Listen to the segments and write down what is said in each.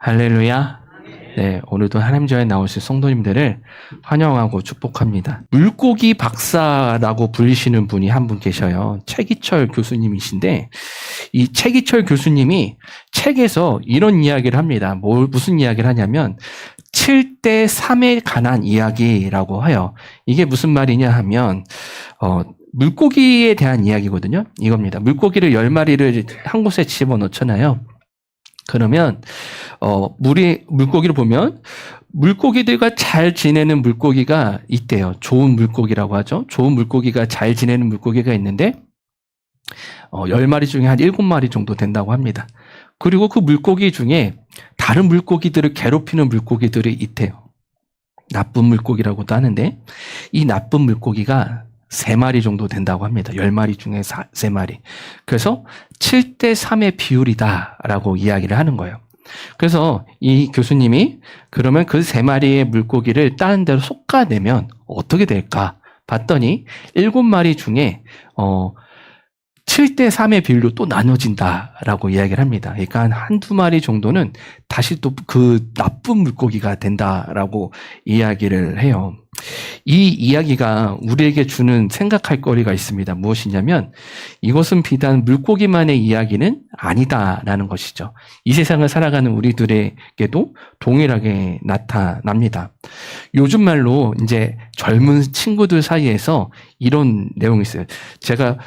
할렐루야. 네, 오늘도 하나님좌에 나오실 성도님들을 환영하고 축복합니다. 물고기 박사라고 불리시는 분이 한 분 계셔요. 최기철 교수님이신데, 이 최기철 교수님이 책에서 이런 이야기를 합니다. 무슨 이야기를 하냐면 7대 3에 관한 이야기라고 해요. 이게 무슨 말이냐 하면 물고기에 대한 이야기거든요. 이겁니다. 물고기를 10마리를 한 곳에 집어넣잖아요. 그러면 물고기를 보면 물고기들과 잘 지내는 물고기가 있대요. 좋은 물고기라고 하죠. 좋은 물고기가 잘 지내는 물고기가 있는데 10마리 중에 한 7마리 정도 된다고 합니다. 그리고 그 물고기 중에 다른 물고기들을 괴롭히는 물고기들이 있대요. 나쁜 물고기라고도 하는데 이 나쁜 물고기가 3마리 정도 된다고 합니다. 10마리 중에 3마리. 그래서 7대 3의 비율이다라고 이야기를 하는 거예요. 그래서 이 교수님이 그러면 그 3마리의 물고기를 다른 데로 솎아내면 어떻게 될까 봤더니 7마리 중에 7대 3의 비율로 또 나눠진다라고 이야기를 합니다. 그러니까 한두 마리 정도는 다시 또 그 나쁜 물고기가 된다라고 이야기를 해요. 이 이야기가 우리에게 주는 생각할 거리가 있습니다. 무엇이냐면 이것은 비단 물고기만의 이야기는 아니다라는 것이죠. 이 세상을 살아가는 우리들에게도 동일하게 나타납니다. 요즘 말로 이제 젊은 친구들 사이에서 이런 내용이 있어요. 제가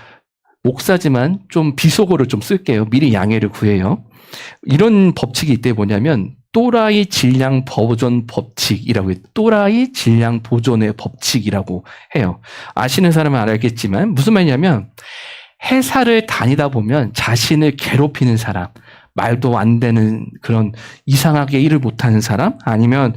목사지만 좀 비속어를 좀 쓸게요. 미리 양해를 구해요. 이런 법칙이 이때 뭐냐면 또라이 질량 보존 법칙이라고 해요. 또라이 질량 보존의 법칙이라고 해요. 아시는 사람은 알겠지만 무슨 말이냐면 회사를 다니다 보면 자신을 괴롭히는 사람, 말도 안 되는 그런 이상하게 일을 못하는 사람, 아니면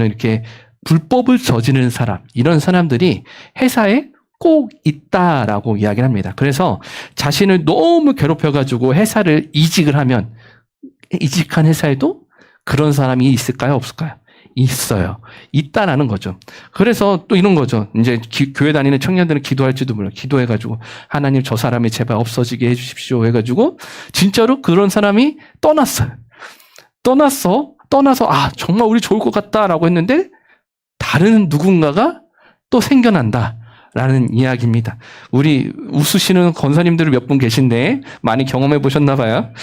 이렇게 불법을 저지르는 사람, 이런 사람들이 회사에 꼭 있다라고 이야기를 합니다. 그래서 자신을 너무 괴롭혀가지고 회사를 이직을 하면 이직한 회사에도 그런 사람이 있을까요? 없을까요? 있어요. 있다라는 거죠. 그래서 또 이런 거죠. 이제 교회 다니는 청년들은 기도할지도 몰라요. 기도해가지고 하나님 저 사람이 제발 없어지게 해주십시오 해가지고 진짜로 그런 사람이 떠났어요. 떠나서 정말 우리 좋을 것 같다라고 했는데 다른 누군가가 또 생겨난다. 라는 이야기입니다. 우리 웃으시는 권사님들이 몇 분 계신데 많이 경험해 보셨나 봐요.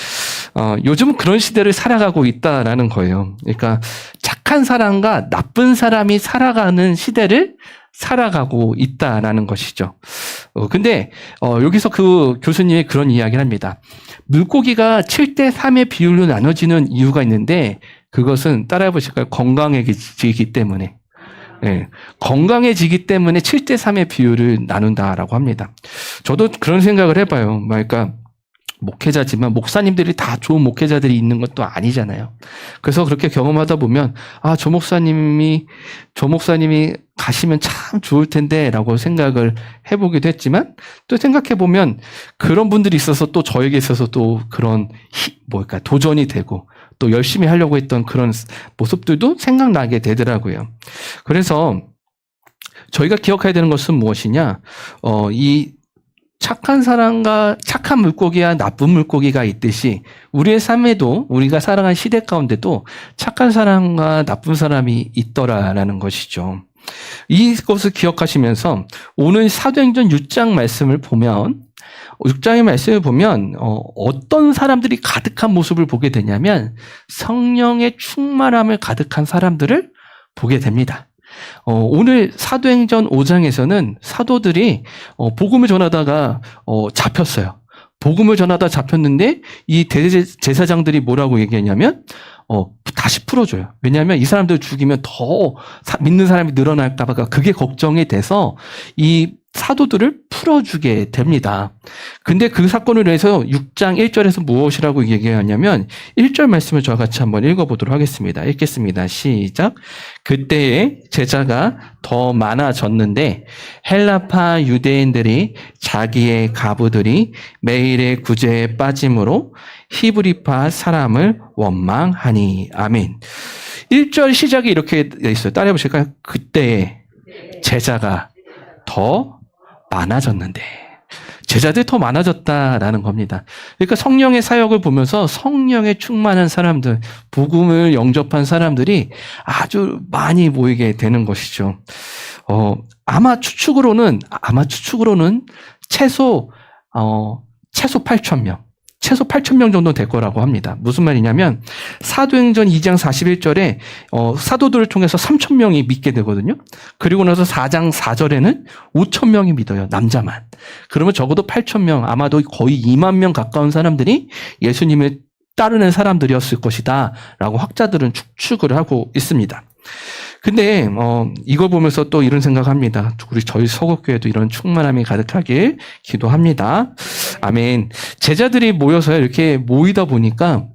요즘은 그런 시대를 살아가고 있다라는 거예요. 그러니까 착한 사람과 나쁜 사람이 살아가는 시대를 살아가고 있다라는 것이죠. 근데 여기서 그 교수님이 그런 이야기를 합니다. 물고기가 7대 3의 비율로 나눠지는 이유가 있는데 그것은 따라해 보실까요? 건강해지기 때문에. 네, 건강해지기 때문에 7대 3의 비율을 나눈다라고 합니다. 저도 그런 생각을 해봐요. 그러니까 목회자지만 목사님들이 다 좋은 목회자들이 있는 것도 아니잖아요. 그래서 그렇게 경험하다 보면 저 목사님이 가시면 참 좋을 텐데라고 생각을 해보기도 했지만 또 생각해보면 그런 분들이 있어서 또 저에게 있어서 또 그런 도전이 되고 또 열심히 하려고 했던 그런 모습들도 생각나게 되더라고요. 그래서 저희가 기억해야 되는 것은 무엇이냐? 이 착한 사람과 착한 물고기와 나쁜 물고기가 있듯이 우리의 삶에도 우리가 살아가는 시대 가운데도 착한 사람과 나쁜 사람이 있더라라는 것이죠. 이것을 기억하시면서 오늘 사도행전 6장 말씀을 보면 6장의 말씀을 보면 어떤 사람들이 가득한 모습을 보게 되냐면 성령의 충만함을 가득한 사람들을 보게 됩니다. 오늘 사도행전 5장에서는 사도들이 복음을 전하다가 잡혔어요. 복음을 전하다 잡혔는데 이 대제사장들이 뭐라고 얘기했냐면 다시 풀어줘요. 왜냐하면 이 사람들 죽이면 더 믿는 사람이 늘어날까 봐 그게 걱정이 돼서 이 사도들을 풀어주게 됩니다. 근데 그 사건을 위해서 6장 1절에서 무엇이라고 얘기하냐면 1절 말씀을 저와 같이 한번 읽어보도록 하겠습니다. 읽겠습니다. 시작. 그때에 제자가 더 많아졌는데 헬라파 유대인들이 자기의 가부들이 매일의 구제에 빠짐으로 히브리파 사람을 원망하니. 아멘. 1절 시작이 이렇게 돼 있어요. 따라해 보실까요? 그때에 제자가 더 많아졌는데 제자들이 더 많아졌다라는 겁니다. 그러니까 성령의 사역을 보면서 성령에 충만한 사람들, 복음을 영접한 사람들이 아주 많이 모이게 되는 것이죠. 아마 추측으로는 최소 8,000명. 최소 8,000명 정도 될 거라고 합니다. 무슨 말이냐면 사도행전 2장 41절에 사도들을 통해서 3,000명이 믿게 되거든요. 그리고 나서 4장 4절에는 5,000명이 믿어요. 남자만. 그러면 적어도 8,000명, 아마도 거의 2만 명 가까운 사람들이 예수님을 따르는 사람들이었을 것이다 라고 학자들은 추측을 하고 있습니다. 근데 이걸 보면서 또 이런 생각합니다. 저희 서곡교회도 이런 충만함이 가득하길 기도합니다. 아멘. 제자들이 모여서 이렇게 모이다 보니까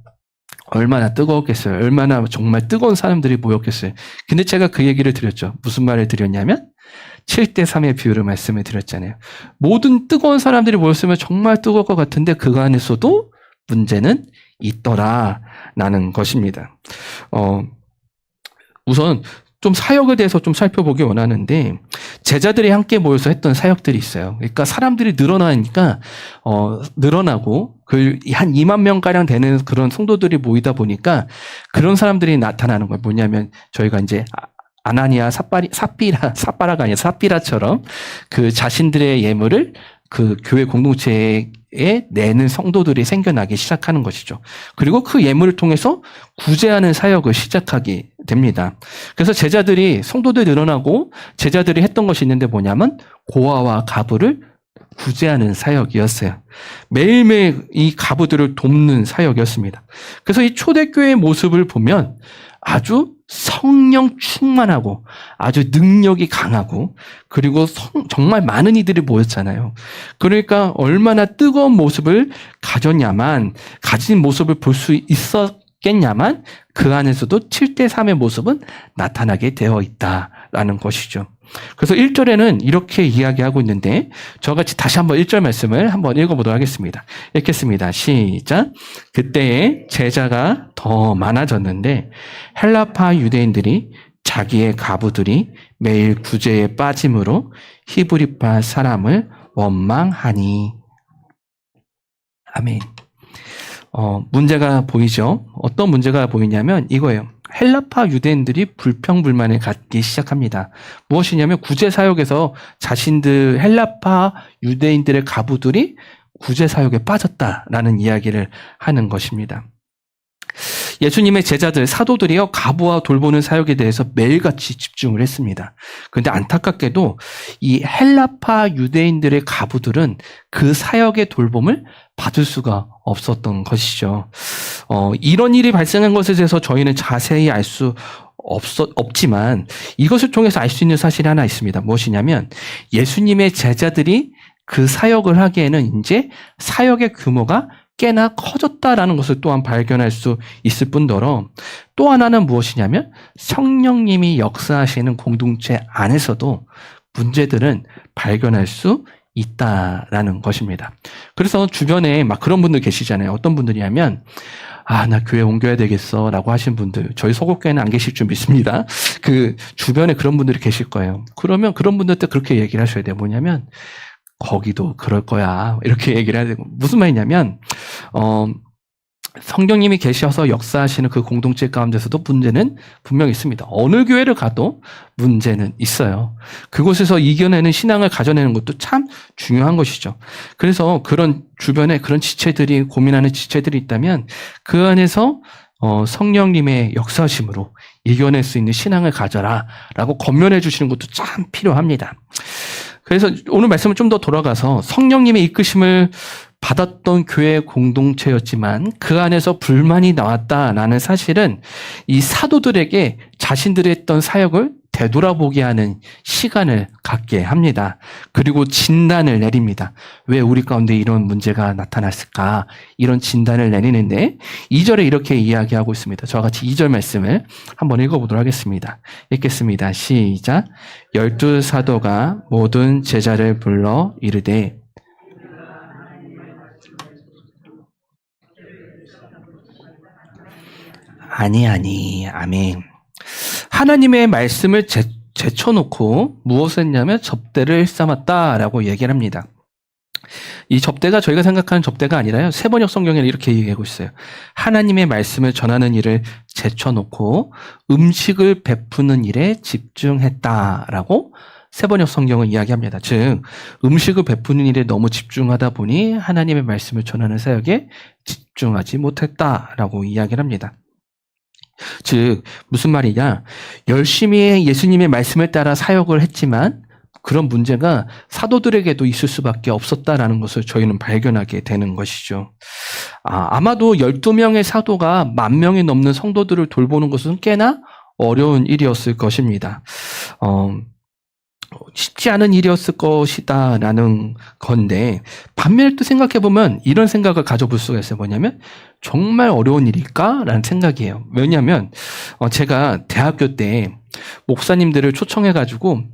얼마나 뜨거웠겠어요. 얼마나 정말 뜨거운 사람들이 모였겠어요. 근데 제가 그 얘기를 드렸죠. 무슨 말을 드렸냐면 7대3의 비율을 말씀을 드렸잖아요. 모든 뜨거운 사람들이 모였으면 정말 뜨거울 것 같은데 그 안에서도 문제는 있더라라는 것입니다. 우선 좀 사역에 대해서 좀 살펴보기 원하는데 제자들이 함께 모여서 했던 사역들이 있어요. 그러니까 사람들이 늘어나니까 늘어나고 한 2만 명가량 되는 그런 성도들이 모이다 보니까 그런 사람들이 나타나는 거예요. 뭐냐면 저희가 이제 아나니아 삽바라가 아니라 삽비라처럼 그 자신들의 예물을 그 교회 공동체에 내는 성도들이 생겨나기 시작하는 것이죠. 그리고 그 예물을 통해서 구제하는 사역을 시작하게 됩니다. 그래서 성도들이 늘어나고 제자들이 했던 것이 있는데 뭐냐면 고아와 가부를 구제하는 사역이었어요. 매일매일 이 가부들을 돕는 사역이었습니다. 그래서 이 초대교회의 모습을 보면 아주 성령 충만하고 아주 능력이 강하고 그리고 정말 많은 이들이 모였잖아요. 그러니까 얼마나 뜨거운 모습을 가진 모습을 볼 수 있었겠냐만 그 안에서도 7대3의 모습은 나타나게 되어 있다라는 것이죠. 그래서 1절에는 이렇게 이야기하고 있는데 저와 같이 다시 한번 1절 말씀을 한번 읽어보도록 하겠습니다. 읽겠습니다. 시작. 그때에 제자가 더 많아졌는데 헬라파 유대인들이 자기의 가부들이 매일 구제에 빠짐으로 히브리파 사람을 원망하니. 아멘. 문제가 보이죠? 어떤 문제가 보이냐면 이거예요. 헬라파 유대인들이 불평불만을 갖기 시작합니다. 무엇이냐면 구제 사역에서 자신들 헬라파 유대인들의 가부들이 구제 사역에 빠졌다라는 이야기를 하는 것입니다. 예수님의 제자들, 사도들이요, 가부와 돌보는 사역에 대해서 매일같이 집중을 했습니다. 그런데 안타깝게도 이 헬라파 유대인들의 가부들은 그 사역의 돌봄을 받을 수가 없었던 것이죠. 이런 일이 발생한 것에 대해서 저희는 자세히 알 수 없지만 이것을 통해서 알 수 있는 사실이 하나 있습니다. 무엇이냐면 예수님의 제자들이 그 사역을 하기에는 이제 사역의 규모가 꽤나 커졌다라는 것을 또한 발견할 수 있을 뿐더러 또 하나는 무엇이냐면 성령님이 역사하시는 공동체 안에서도 문제들은 발견할 수 있다라는 것입니다. 그래서 주변에 막 그런 분들 계시잖아요. 어떤 분들이냐면 나 교회 옮겨야 되겠어 라고 하신 분들, 저희 서곡교회는 안 계실 줄 믿습니다. 그 주변에 그런 분들이 계실 거예요. 그러면 그런 분들한테 그렇게 얘기를 하셔야 돼요. 뭐냐면 거기도 그럴 거야. 이렇게 얘기를 해야 되고. 무슨 말이냐면, 성령님이 계셔서 역사하시는 그 공동체 가운데서도 문제는 분명히 있습니다. 어느 교회를 가도 문제는 있어요. 그곳에서 이겨내는 신앙을 가져내는 것도 참 중요한 것이죠. 그래서 그런 주변에 그런 지체들이, 고민하는 지체들이 있다면 그 안에서 성령님의 역사심으로 이겨낼 수 있는 신앙을 가져라 라고 권면해 주시는 것도 참 필요합니다. 그래서 오늘 말씀을 좀 더 돌아가서 성령님의 이끄심을 받았던 교회 공동체였지만 그 안에서 불만이 나왔다라는 사실은 이 사도들에게 자신들이 했던 사역을 되돌아보게 하는 시간을 갖게 합니다. 그리고 진단을 내립니다. 왜 우리 가운데 이런 문제가 나타났을까? 이런 진단을 내리는데 2절에 이렇게 이야기하고 있습니다. 저와 같이 2절 말씀을 한번 읽어보도록 하겠습니다. 읽겠습니다. 시작. 12사도가 모든 제자를 불러 이르되 아니, 아멘. 하나님의 말씀을 제쳐놓고 무엇을 했냐면 접대를 삼았다라고 얘기를 합니다. 이 접대가 저희가 생각하는 접대가 아니라요. 세번역 성경에 이렇게 얘기하고 있어요. 하나님의 말씀을 전하는 일을 제쳐놓고 음식을 베푸는 일에 집중했다라고 세번역 성경은 이야기합니다. 즉 음식을 베푸는 일에 너무 집중하다 보니 하나님의 말씀을 전하는 사역에 집중하지 못했다라고 이야기를 합니다. 즉 무슨 말이냐, 열심히 예수님의 말씀을 따라 사역을 했지만 그런 문제가 사도들에게도 있을 수밖에 없었다라는 것을 저희는 발견하게 되는 것이죠. 아마도 12명의 사도가 10,000명이 넘는 성도들을 돌보는 것은 꽤나 어려운 일이었을 것입니다. 쉽지 않은 일이었을 것이다라는 건데, 반면에 또 생각해보면 이런 생각을 가져볼 수가 있어요. 뭐냐면 정말 어려운 일일까라는 생각이에요. 왜냐하면 제가 대학교 때 목사님들을 초청해가지고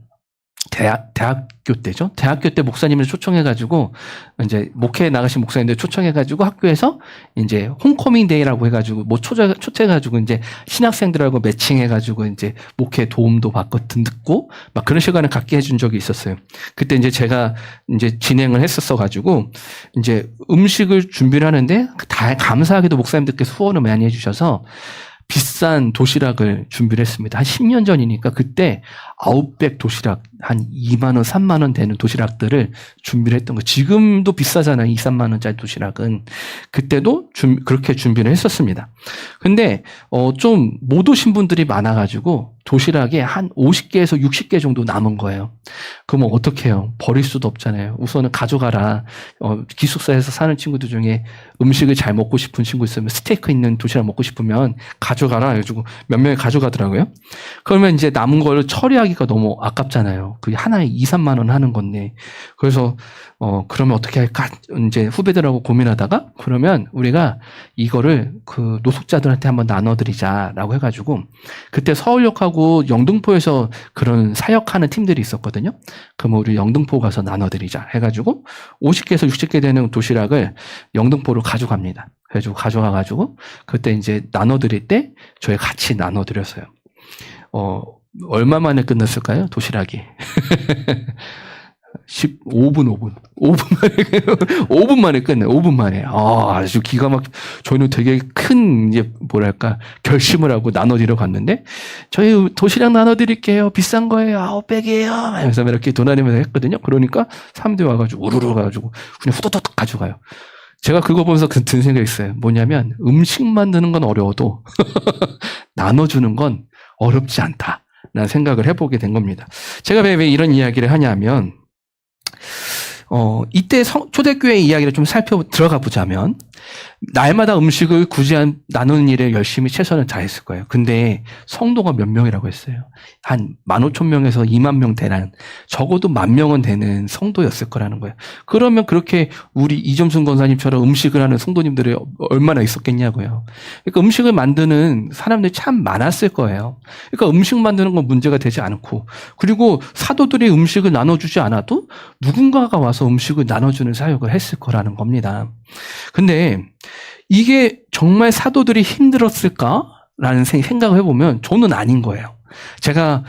대학교 때죠. 대학교 때 목사님을 초청해가지고 이제 목회에 나가신 목사님들 초청해가지고 학교에서 이제 홈커밍 데이라고 해가지고 뭐 초대해가지고 이제 신학생들하고 매칭해가지고 이제 목회 도움도 받고 듣고 막 그런 시간을 갖게 해준 적이 있었어요. 그때 이제 제가 이제 진행을 했었어가지고 이제 음식을 준비를 하는데 다 감사하게도 목사님들께서 후원을 많이 해주셔서 비싼 도시락을 준비를 했습니다. 한 10년 전이니까 그때 아웃백 도시락 한 2만 원, 3만 원 되는 도시락들을 준비를 했던 거. 지금도 비싸잖아요. 2, 3만 원짜리 도시락은. 그때도 그렇게 준비를 했었습니다. 근데 좀 못 오신 분들이 많아가지고 도시락에 한 50개에서 60개 정도 남은 거예요. 그러면 어떻게 해요? 버릴 수도 없잖아요. 우선은 가져가라. 기숙사에서 사는 친구들 중에 음식을 잘 먹고 싶은 친구 있으면 스테이크 있는 도시락 먹고 싶으면 가져가라 해가지고 몇 명이 가져가더라고요. 그러면 이제 남은 걸 처리하기가 너무 아깝잖아요. 그게 하나에 2, 3만 원 하는 건데. 그래서 그러면 어떻게 할까? 이제 후배들하고 고민하다가 그러면 우리가 이거를 그 노숙자들한테 한번 나눠드리자라고 해가지고 그때 서울역하고 영등포에서 그런 사역하는 팀들이 있었거든요. 그럼 우리 영등포 가서 나눠드리자 해가지고 50개에서 60개 되는 도시락을 영등포로 가져갑니다. 그래가지고 가져가가지고 그때 이제 나눠드릴 때 저희 같이 나눠드렸어요. 얼마 만에 끝났을까요? 도시락이. 5분 만에, 5분 만에 끝내, 5분 만에. 아주 기가 저희는 되게 큰, 이제, 뭐랄까, 결심을 하고 나눠드려 갔는데, 저희 도시락 나눠드릴게요. 비싼 거예요. 아웃백이에요. 하면서 이렇게 도나니면서 했거든요. 그러니까 사람들이 와가지고, 우르르 가가지고, 그냥 후다닥 가져가요. 제가 그거 보면서 든 생각이 있어요. 뭐냐면, 음식 만드는 건 어려워도, 나눠주는 건 어렵지 않다. 라는 생각을 해보게 된 겁니다. 제가 왜 이런 이야기를 하냐면, 이때 초대교회 이야기를 좀 들어가 보자면, 날마다 음식을 굳이 나누는 일에 열심히 최선을 다했을 거예요. 근데 성도가 몇 명이라고 했어요? 한 15,000명에서 2만 명 대란, 적어도 10,000명은 되는 성도였을 거라는 거예요. 그러면 그렇게 우리 이점순 권사님처럼 음식을 하는 성도님들이 얼마나 있었겠냐고요. 그러니까 음식을 만드는 사람들이 참 많았을 거예요. 그러니까 음식 만드는 건 문제가 되지 않고, 그리고 사도들이 음식을 나눠주지 않아도 누군가가 와서 음식을 나눠주는 사역을 했을 거라는 겁니다. 근데 이게 정말 사도들이 힘들었을까라는 생각을 해보면 저는 아닌 거예요. 제가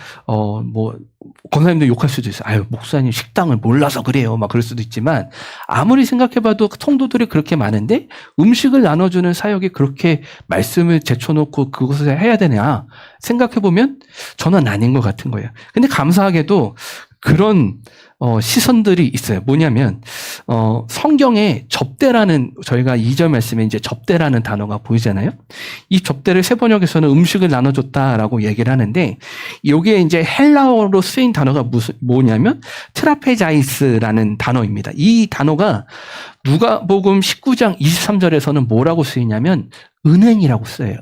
권사님들 욕할 수도 있어요. 아유, 목사님 식당을 몰라서 그래요. 막 그럴 수도 있지만 아무리 생각해봐도 성도들이 그렇게 많은데 음식을 나눠주는 사역이 그렇게 말씀을 제쳐놓고 그것을 해야 되냐 생각해보면 저는 아닌 것 같은 거예요. 근데 감사하게도 그런 시선들이 있어요. 뭐냐면 성경에 접대라는, 저희가 2절 말씀에 이제 접대라는 단어가 보이잖아요. 이 접대를 세번역에서는 음식을 나눠줬다라고 얘기를 하는데, 이게 이제 헬라어로 쓰인 단어가 뭐냐면 트라페자이스라는 단어입니다. 이 단어가 누가복음 19장 23절에서는 뭐라고 쓰이냐면 은행이라고 써요.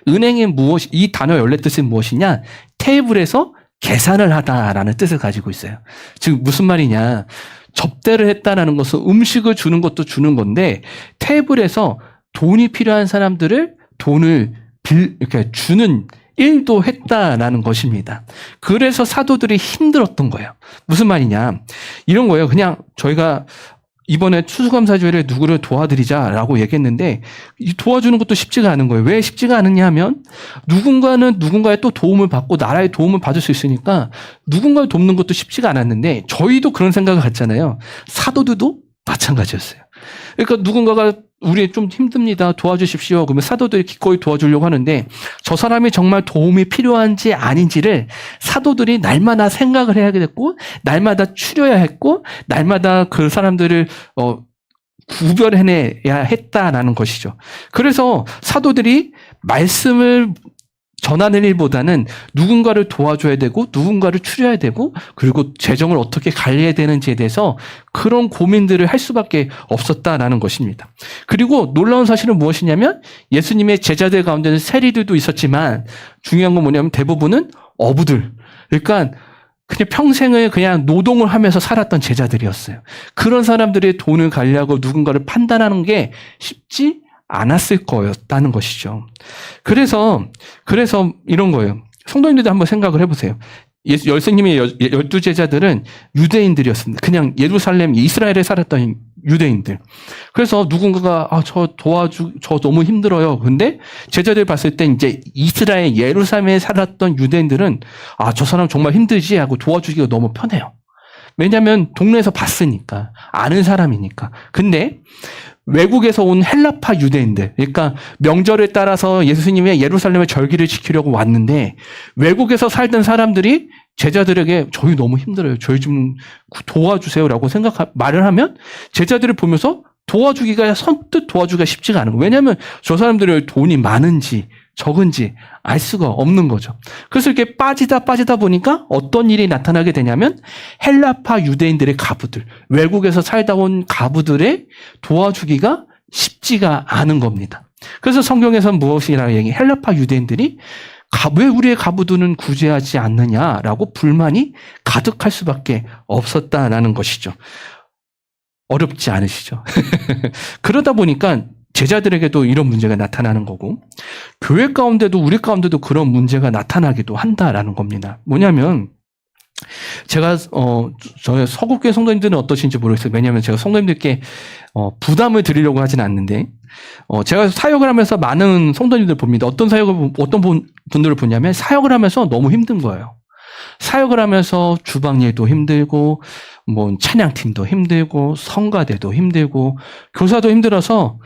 은행이 이 단어의 원래 뜻은 무엇이냐? 테이블에서 계산을 하다라는 뜻을 가지고 있어요. 즉 무슨 말이냐? 접대를 했다라는 것은 음식을 주는 것도 주는 건데 테이블에서 돈이 필요한 사람들을 돈을 이렇게 주는 일도 했다라는 것입니다. 그래서 사도들이 힘들었던 거예요. 무슨 말이냐? 이런 거예요. 그냥 저희가 이번에 추수감사주일에 누구를 도와드리자라고 얘기했는데 도와주는 것도 쉽지가 않은 거예요. 왜 쉽지가 않느냐 하면 누군가는 누군가의 또 도움을 받고 나라의 도움을 받을 수 있으니까 누군가를 돕는 것도 쉽지가 않았는데 저희도 그런 생각을 갖잖아요. 사도들도 마찬가지였어요. 그러니까 누군가가 우리 좀 힘듭니다. 도와주십시오. 그러면 사도들이 기꺼이 도와주려고 하는데 저 사람이 정말 도움이 필요한지 아닌지를 사도들이 날마다 생각을 해야 됐고 날마다 추려야 했고 날마다 그 사람들을 구별해내야 했다라는 것이죠. 그래서 사도들이 말씀을 전하는 일보다는 누군가를 도와줘야 되고 누군가를 추려야 되고 그리고 재정을 어떻게 관리해야 되는지에 대해서 그런 고민들을 할 수밖에 없었다라는 것입니다. 그리고 놀라운 사실은 무엇이냐면 예수님의 제자들 가운데는 세리들도 있었지만 중요한 건 뭐냐면 대부분은 어부들. 그러니까 그냥 평생을 그냥 노동을 하면서 살았던 제자들이었어요. 그런 사람들의 돈을 관리하고 누군가를 판단하는 게 쉽지 않았을 거였다는 것이죠. 그래서 이런 거예요. 성도님들도 한번 생각을 해보세요. 예수님의 12제자들은 유대인들이었습니다. 그냥 예루살렘, 이스라엘에 살았던 유대인들. 그래서 누군가가 저 너무 힘들어요. 근데 제자들 봤을 때 이제 이스라엘, 예루살렘에 살았던 유대인들은 저 사람 정말 힘들지 하고 도와주기가 너무 편해요. 왜냐하면 동네에서 봤으니까, 아는 사람이니까. 근데 외국에서 온 헬라파 유대인들, 그러니까 명절에 따라서 예수님의 예루살렘의 절기를 지키려고 왔는데 외국에서 살던 사람들이 제자들에게 저희 너무 힘들어요. 저희 좀 도와주세요라고 말을 하면 제자들을 보면서 선뜻 도와주기가 쉽지가 않은 거예요. 왜냐하면 저 사람들의 돈이 많은지 적은지 알 수가 없는 거죠. 그래서 이렇게 빠지다 보니까 어떤 일이 나타나게 되냐면 헬라파 유대인들의 가부들, 외국에서 살다 온 가부들의 도와주기가 쉽지가 않은 겁니다. 그래서 성경에서는 무엇이라고 얘기해요? 헬라파 유대인들이 왜 우리의 가부들은 구제하지 않느냐라고 불만이 가득할 수밖에 없었다라는 것이죠. 어렵지 않으시죠? 그러다 보니까 제자들에게도 이런 문제가 나타나는 거고 교회 가운데도 우리 가운데도 그런 문제가 나타나기도 한다라는 겁니다. 뭐냐면 제가 저희 서구교회 성도님들은 어떠신지 모르겠어요. 왜냐하면 제가 성도님들께 부담을 드리려고 하진 않는데 제가 사역을 하면서 많은 성도님들 봅니다. 어떤 분들을 보냐면 사역을 하면서 너무 힘든 거예요. 사역을 하면서 주방일도 힘들고 찬양팀도 힘들고 성가대도 힘들고 교사도 힘들어서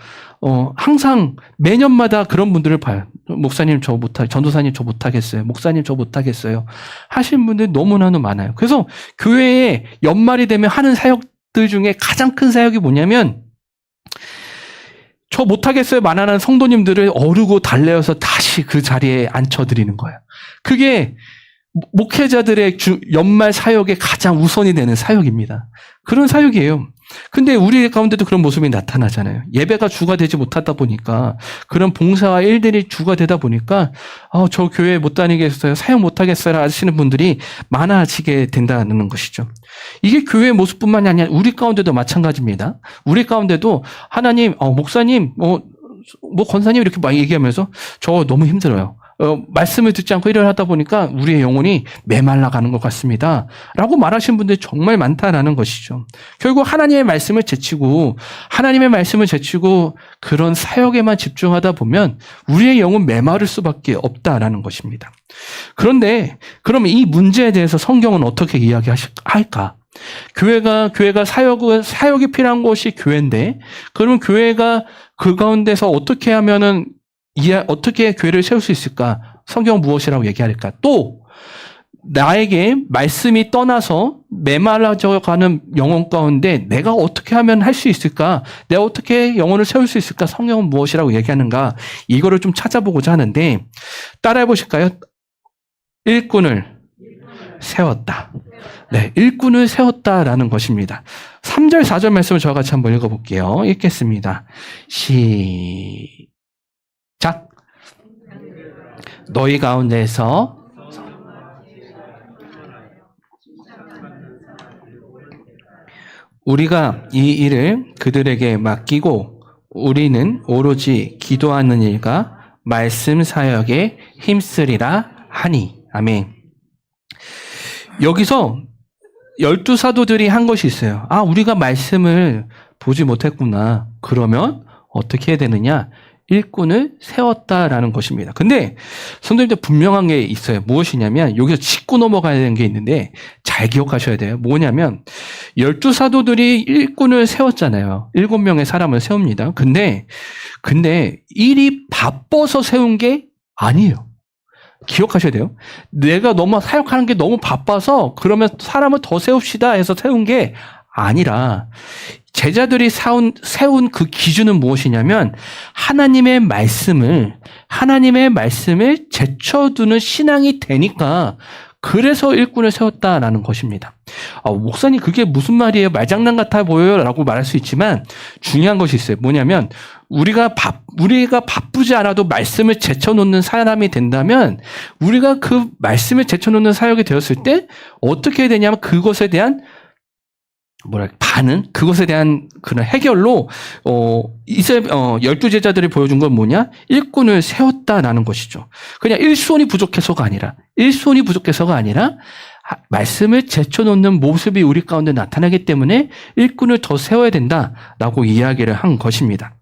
항상 매년마다 그런 분들을 봐요. 목사님 저 못하겠어요. 전도사님 저 못하겠어요. 목사님 저 못하겠어요. 하시는 분들이 너무나도 많아요. 그래서 교회에 연말이 되면 하는 사역들 중에 가장 큰 사역이 뭐냐면 저 못하겠어요 만하는 성도님들을 어르고 달래어서 다시 그 자리에 앉혀드리는 거예요. 그게 목회자들의 연말 사역에 가장 우선이 되는 사역입니다. 그런 사역이에요. 근데 우리 가운데도 그런 모습이 나타나잖아요. 예배가 주가 되지 못하다 보니까 그런 봉사와 일들이 주가 되다 보니까 저 교회 못 다니겠어요. 사역 못 하겠어요 하시는 분들이 많아지게 된다는 것이죠. 이게 교회의 모습뿐만이 아니라 우리 가운데도 마찬가지입니다. 우리 가운데도 하나님, 목사님, 권사님 이렇게 막 얘기하면서 저 너무 힘들어요. 말씀을 듣지 않고 일을 하다 보니까 우리의 영혼이 메말라가는 것 같습니다. 라고 말하시는 분들이 정말 많다라는 것이죠. 결국 하나님의 말씀을 제치고 그런 사역에만 집중하다 보면 우리의 영은 메마를 수밖에 없다라는 것입니다. 그런데 그러면 이 문제에 대해서 성경은 어떻게 이야기할까? 교회가 사역이 필요한 곳이 교회인데 그러면 교회가 그 가운데서 어떻게 하면은 어떻게 교회를 세울 수 있을까? 성경은 무엇이라고 얘기할까? 또 나에게 말씀이 떠나서 메말라져가는 영혼 가운데 내가 어떻게 하면 할 수 있을까? 내가 어떻게 영혼을 세울 수 있을까? 성경은 무엇이라고 얘기하는가? 이거를 좀 찾아보고자 하는데 따라해 보실까요? 일꾼을 세웠다. 네, 일꾼을 세웠다라는 것입니다. 3절, 4절 말씀을 저와 같이 한번 읽어볼게요. 읽겠습니다. 시작. 너희 가운데서 우리가 이 일을 그들에게 맡기고 우리는 오로지 기도하는 일과 말씀 사역에 힘쓰리라 하니. 아멘. 여기서 12사도들이 한 것이 있어요. 우리가 말씀을 보지 못했구나. 그러면 어떻게 해야 되느냐? 일꾼을 세웠다라는 것입니다. 근데 성도님들 분명한 게 있어요. 무엇이냐면 여기서 짚고 넘어가야 되는 게 있는데 잘 기억하셔야 돼요. 뭐냐면 12사도들이 일꾼을 세웠잖아요. 7명의 사람을 세웁니다. 근데 일이 바빠서 세운 게 아니에요. 기억하셔야 돼요. 내가 너무 사역하는 게 너무 바빠서 그러면 사람을 더 세웁시다 해서 세운 게 아니라 제자들이 세운 그 기준은 무엇이냐면 하나님의 말씀을 제쳐두는 신앙이 되니까 그래서 일꾼을 세웠다라는 것입니다. 목사님 그게 무슨 말이에요? 말장난 같아 보여요? 라고 말할 수 있지만 중요한 것이 있어요. 뭐냐면 우리가 바쁘지 않아도 말씀을 제쳐놓는 사람이 된다면 우리가 그 말씀을 제쳐놓는 사역이 되었을 때 어떻게 해야 되냐면 그것에 대한 그것에 대한 그런 해결로, 12제자들이 보여준 건 뭐냐? 일꾼을 세웠다라는 것이죠. 그냥 일손이 부족해서가 아니라, 말씀을 제쳐놓는 모습이 우리 가운데 나타나기 때문에 일꾼을 더 세워야 된다라고 이야기를 한 것입니다.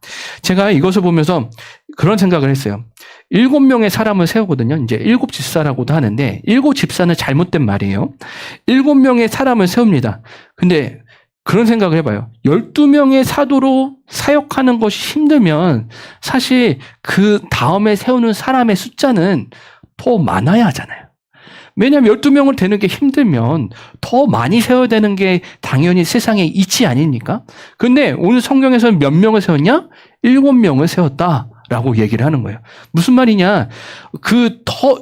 제가 이것을 보면서 그런 생각을 했어요. 7명의 사람을 세우거든요. 이제 7집사라고도 하는데, 7집사는 잘못된 말이에요. 7명의 사람을 세웁니다. 근데 그런 생각을 해봐요. 12명의 사도로 사역하는 것이 힘들면 사실 그 다음에 세우는 사람의 숫자는 더 많아야 하잖아요. 왜냐하면 12명을 되는 게 힘들면 더 많이 세워야 되는 게 당연히 세상에 이치 아닙니까? 근데 오늘 성경에서는 몇 명을 세웠냐? 7명을 세웠다라고 얘기를 하는 거예요. 무슨 말이냐?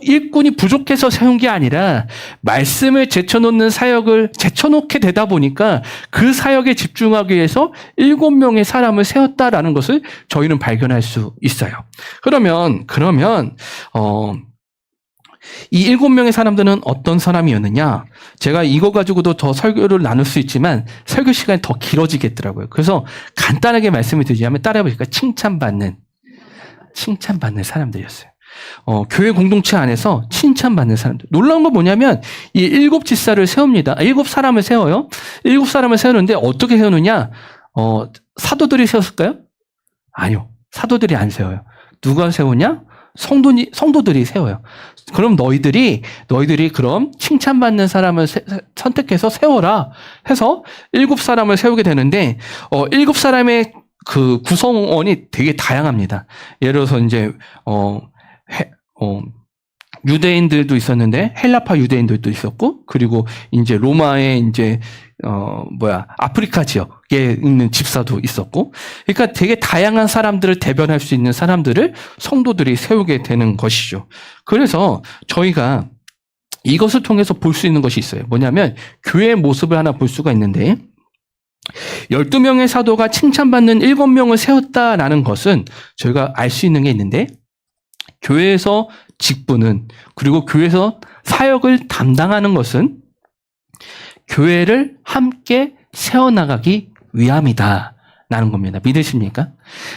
일꾼이 부족해서 세운 게 아니라 말씀을 제쳐놓는 사역을 제쳐놓게 되다 보니까 그 사역에 집중하기 위해서 7명의 사람을 세웠다라는 것을 저희는 발견할 수 있어요. 그러면 이 7명의 사람들은 어떤 사람이었느냐? 제가 이거 가지고도 더 설교를 나눌 수 있지만 설교 시간이 더 길어지겠더라고요. 그래서 간단하게 말씀을 드리자면 따라해보니까 칭찬받는 사람들이었어요. 교회 공동체 안에서 칭찬받는 사람들. 놀라운 건 뭐냐면 이 7집사를 세웁니다. 7사람을 세워요. 7사람을 세우는데 어떻게 세우느냐? 사도들이 세웠을까요? 아니요. 사도들이 안 세워요. 누가 세우냐? 성도들이 세워요. 그럼 너희들이 그럼 칭찬받는 사람을 선택해서 세워라 해서 7사람을 세우게 되는데 7사람의 그 구성원이 되게 다양합니다. 예를 들어서 이제 유대인들도 있었는데 헬라파 유대인들도 있었고 그리고 이제 로마의 이제 아프리카 지역에 있는 집사도 있었고 그러니까 되게 다양한 사람들을 대변할 수 있는 사람들을 성도들이 세우게 되는 것이죠. 그래서 저희가 이것을 통해서 볼 수 있는 것이 있어요. 뭐냐면 교회의 모습을 하나 볼 수가 있는데 12명의 사도가 칭찬받는 7명을 세웠다라는 것은 저희가 알 수 있는 게 있는데 교회에서 직분은 그리고 교회에서 사역을 담당하는 것은 교회를 함께 세워나가기 위함이다 라는 겁니다. 믿으십니까?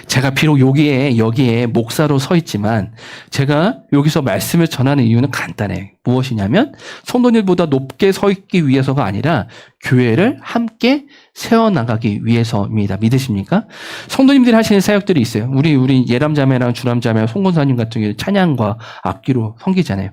제가 비록 여기에 목사로 서 있지만 제가 여기서 말씀을 전하는 이유는 간단해요. 무엇이냐면 성도님보다 높게 서 있기 위해서가 아니라 교회를 함께 세워나가기 위해서입니다. 믿으십니까? 성도님들이 하시는 사역들이 있어요. 우리 예람자매랑 주람자매랑 송건사님 같은 경우 찬양과 악기로 섬기잖아요.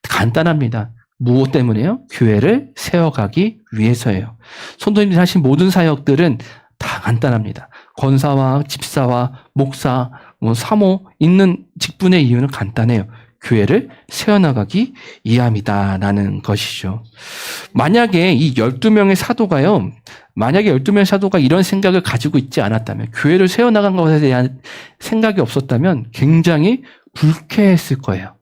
간단합니다. 무엇 때문에요? 교회를 세워가기 위해서예요. 성도님들이 하신 모든 사역들은 다 간단합니다. 권사와 집사와 목사, 사모 있는 직분의 이유는 간단해요. 교회를 세워나가기 위함이다라는 것이죠. 만약에 이 12명의 사도가요, 만약에 12명의 사도가 이런 생각을 가지고 있지 않았다면, 교회를 세워나간 것에 대한 생각이 없었다면 굉장히 불쾌했을 거예요.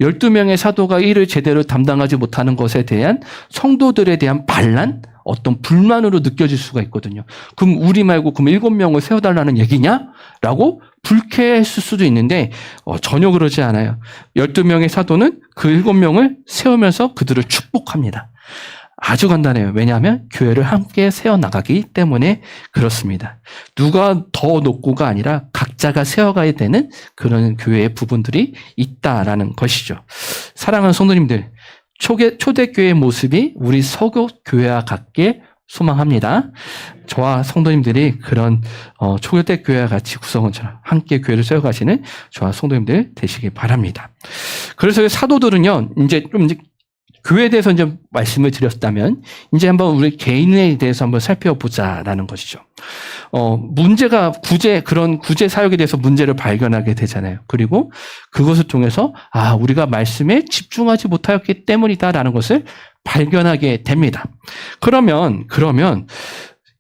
12명의 사도가 일을 제대로 담당하지 못하는 것에 대한 성도들에 대한 반란, 어떤 불만으로 느껴질 수가 있거든요. 그럼 우리 말고 그럼 7명을 세워달라는 얘기냐? 라고 불쾌했을 수도 있는데 전혀 그러지 않아요. 12명의 사도는 그 7명을 세우면서 그들을 축복합니다. 아주 간단해요. 왜냐하면 교회를 함께 세워나가기 때문에 그렇습니다. 누가 더 높고가 아니라 각자가 세워가야 되는 그런 교회의 부분들이 있다라는 것이죠. 사랑하는 성도님들, 초대교회의 모습이 우리 서교교회와 같게 소망합니다. 저와 성도님들이 그런 초교대 교회와 같이 구성원처럼 함께 교회를 세워가시는 저와 성도님들 되시길 바랍니다. 그래서 사도들은요, 이제 교회에 대해서 이제 말씀을 드렸다면 이제 한번 우리 개인에 대해서 한번 살펴보자라는 것이죠. 문제가 그런 구제 사역에 대해서 문제를 발견하게 되잖아요. 그리고 그것을 통해서 우리가 말씀에 집중하지 못하였기 때문이다라는 것을 발견하게 됩니다. 그러면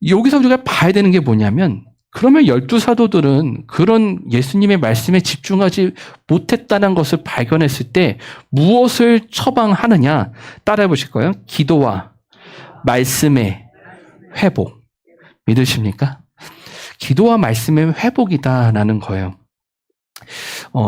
여기서 우리가 봐야 되는 게 뭐냐면, 그러면 12사도들은 그런 예수님의 말씀에 집중하지 못했다는 것을 발견했을 때 무엇을 처방하느냐? 따라해 보실 거예요. 기도와 말씀의 회복. 믿으십니까? 기도와 말씀의 회복이다라는 거예요.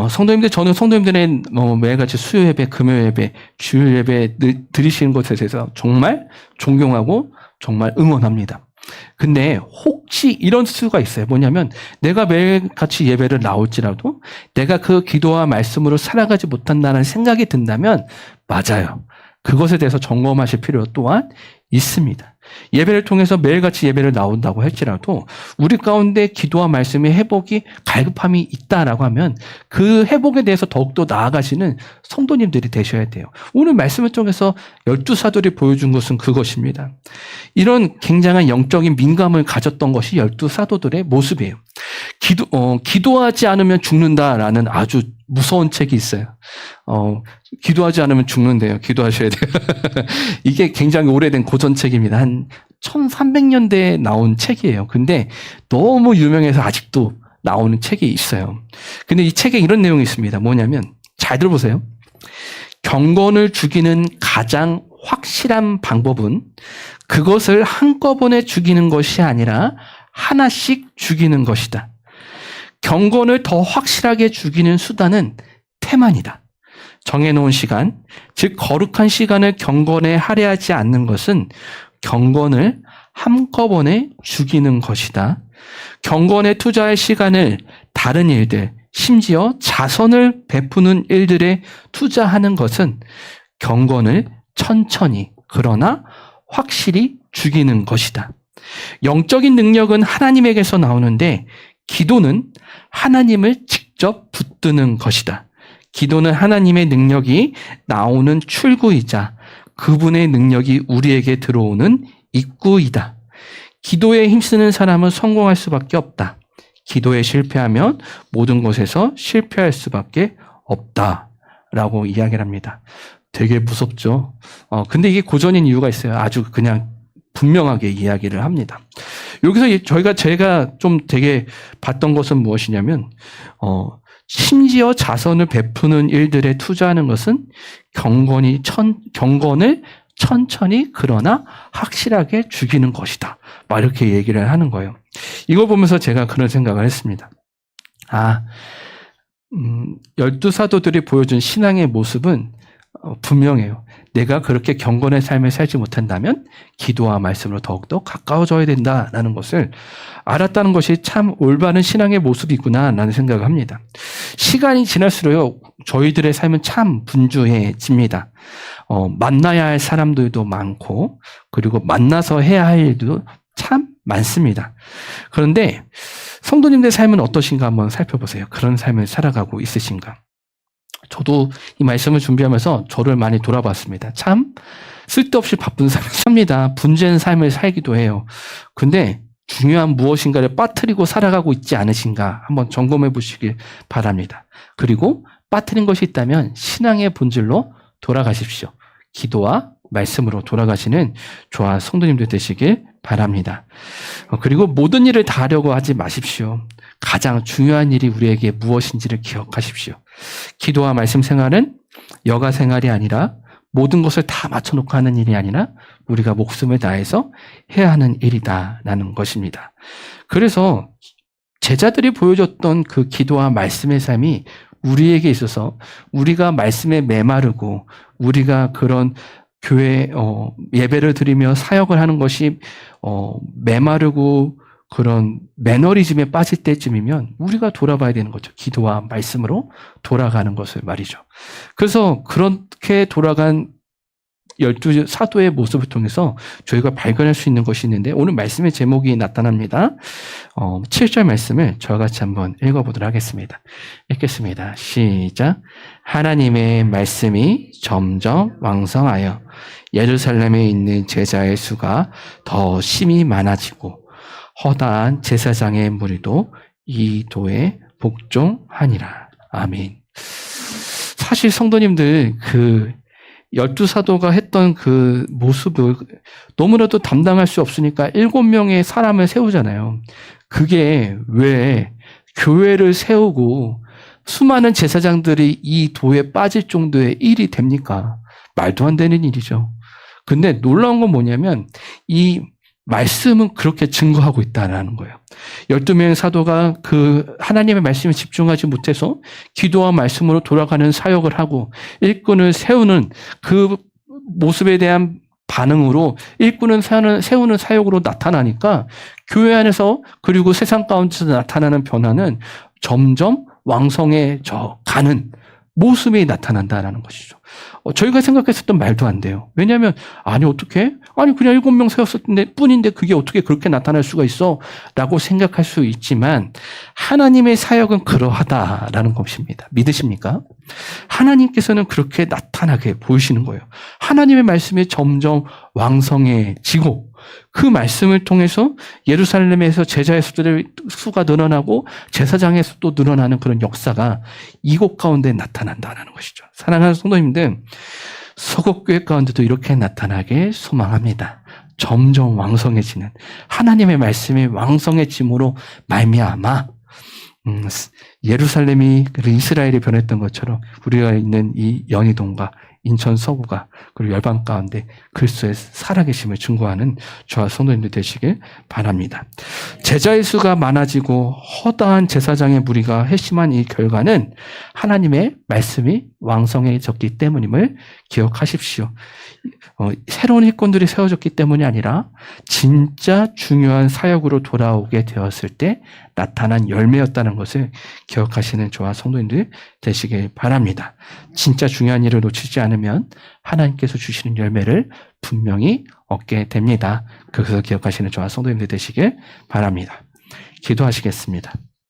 성도님들, 저는 성도님들의 매일같이 수요 예배, 금요 예배, 주일 예배 드리시는 것에 대해서 정말 존경하고 정말 응원합니다. 근데 혹시 이런 수가 있어요. 뭐냐면 내가 매일같이 예배를 나올지라도 내가 그 기도와 말씀으로 살아가지 못한다는 생각이 든다면 맞아요. 그것에 대해서 점검하실 필요 또한 있습니다. 예배를 통해서 매일같이 예배를 나온다고 할지라도 우리 가운데 기도와 말씀의 회복이 갈급함이 있다라고 하면 그 회복에 대해서 더욱더 나아가시는 성도님들이 되셔야 돼요. 오늘 말씀을 통해서 12사도들이 보여준 것은 그것입니다. 이런 굉장한 영적인 민감을 가졌던 것이 12사도들의 모습이에요. 기도하지 않으면 죽는다라는 아주 무서운 책이 있어요. 기도하지 않으면 죽는데요. 기도하셔야 돼요. 이게 굉장히 오래된 고전책입니다. 한 1300년대에 나온 책이에요. 근데 너무 유명해서 아직도 나오는 책이 있어요. 근데 이 책에 이런 내용이 있습니다. 뭐냐면, 잘 들어보세요. 경건을 죽이는 가장 확실한 방법은 그것을 한꺼번에 죽이는 것이 아니라 하나씩 죽이는 것이다. 경건을 더 확실하게 죽이는 수단은 태만이다. 정해놓은 시간, 즉 거룩한 시간을 경건에 할애하지 않는 것은 경건을 한꺼번에 죽이는 것이다. 경건에 투자할 시간을 다른 일들, 심지어 자선을 베푸는 일들에 투자하는 것은 경건을 천천히 그러나 확실히 죽이는 것이다. 영적인 능력은 하나님에게서 나오는데 기도는 하나님을 직접 붙드는 것이다. 기도는 하나님의 능력이 나오는 출구이자 그분의 능력이 우리에게 들어오는 입구이다. 기도에 힘쓰는 사람은 성공할 수밖에 없다. 기도에 실패하면 모든 것에서 실패할 수밖에 없다라고 이야기를 합니다. 되게 무섭죠. 근데 이게 고전인 이유가 있어요. 아주 그냥 분명하게 이야기를 합니다. 여기서 제가 좀 되게 봤던 것은 무엇이냐면, 심지어 자선을 베푸는 일들에 투자하는 것은 경건을 천천히 그러나 확실하게 죽이는 것이다. 막 이렇게 얘기를 하는 거예요. 이걸 보면서 제가 그런 생각을 했습니다. 12사도들이 보여준 신앙의 모습은 분명해요. 내가 그렇게 경건의 삶을 살지 못한다면 기도와 말씀으로 더욱더 가까워져야 된다라는 것을 알았다는 것이 참 올바른 신앙의 모습이구나라는 생각을 합니다. 시간이 지날수록 저희들의 삶은 참 분주해집니다. 만나야 할 사람들도 많고 그리고 만나서 해야 할 일도 참 많습니다. 그런데 성도님들의 삶은 어떠신가 한번 살펴보세요. 그런 삶을 살아가고 있으신가? 저도 이 말씀을 준비하면서 저를 많이 돌아봤습니다. 참 쓸데없이 바쁜 삶을 삽니다. 분주한 삶을 살기도 해요. 근데 중요한 무엇인가를 빠뜨리고 살아가고 있지 않으신가 한번 점검해 보시길 바랍니다. 그리고 빠뜨린 것이 있다면 신앙의 본질로 돌아가십시오. 기도와 말씀으로 돌아가시는 저와 성도님들 되시길 바랍니다. 그리고 모든 일을 다 하려고 하지 마십시오. 가장 중요한 일이 우리에게 무엇인지를 기억하십시오. 기도와 말씀 생활은 여가 생활이 아니라 모든 것을 다 맞춰놓고 하는 일이 아니라 우리가 목숨을 다해서 해야 하는 일이다라는 것입니다. 그래서 제자들이 보여줬던 그 기도와 말씀의 삶이 우리에게 있어서 우리가 말씀에 메마르고 우리가 그런 교회 예배를 드리며 사역을 하는 것이 메마르고 그런 매너리즘에 빠질 때쯤이면 우리가 돌아봐야 되는 거죠. 기도와 말씀으로 돌아가는 것을 말이죠. 그래서 그렇게 돌아간 열두 사도의 모습을 통해서 저희가 발견할 수 있는 것이 있는데 오늘 말씀의 제목이 나타납니다. 7절 말씀을 저와 같이 한번 읽어보도록 하겠습니다. 읽겠습니다. 시작. 하나님의 말씀이 점점 왕성하여 예루살렘에 있는 제자의 수가 더 심히 많아지고 허다한 제사장의 무리도 이 도에 복종하니라. 아멘. 사실 성도님들 그 12사도가 했던 그 모습을 너무나도 담당할 수 없으니까 7명의 사람을 세우잖아요. 그게 왜 교회를 세우고 수많은 제사장들이 이 도에 빠질 정도의 일이 됩니까? 말도 안 되는 일이죠. 근데 놀라운 건 뭐냐면 이 말씀은 그렇게 증거하고 있다는 거예요. 12명의 사도가 그 하나님의 말씀에 집중하지 못해서 기도와 말씀으로 돌아가는 사역을 하고 일꾼을 세우는 그 모습에 대한 반응으로 일꾼을 세우는 사역으로 나타나니까 교회 안에서 그리고 세상 가운데서 나타나는 변화는 점점 왕성해져 가는 모습이 나타난다는 것이죠. 저희가 생각했었던 말도 안 돼요. 왜냐하면 아니 어떻게? 아니 그냥 7명 세웠을 뿐인데 그게 어떻게 그렇게 나타날 수가 있어? 라고 생각할 수 있지만 하나님의 사역은 그러하다라는 것입니다. 믿으십니까? 하나님께서는 그렇게 나타나게 보이시는 거예요. 하나님의 말씀이 점점 왕성해지고 그 말씀을 통해서 예루살렘에서 제자의 수가 늘어나고 제사장의 수도 늘어나는 그런 역사가 이곳 가운데 나타난다는 것이죠. 사랑하는 성도님들, 서곡교회 가운데도 이렇게 나타나게 소망합니다. 점점 왕성해지는 하나님의 말씀이 왕성해짐으로 말미암아 예루살렘이 이스라엘이 변했던 것처럼 우리가 있는 이 연희동과 인천 서구가 그리고 열방 가운데 그리스도의 살아계심을 증거하는 저와 성도님들 되시길 바랍니다. 제자의 수가 많아지고 허다한 제사장의 무리가 회심한 이 결과는 하나님의 말씀이 왕성해졌기 때문임을 기억하십시오. 새로운 일꾼들이 세워졌기 때문이 아니라 진짜 중요한 사역으로 돌아오게 되었을 때 나타난 열매였다는 것을 기억하시는 저와 성도님들 되시길 바랍니다. 진짜 중요한 일을 놓치지 않으면 하나님께서 주시는 열매를 분명히 얻게 됩니다. 그것을 기억하시는 저와 성도님들 되시길 바랍니다. 기도하시겠습니다.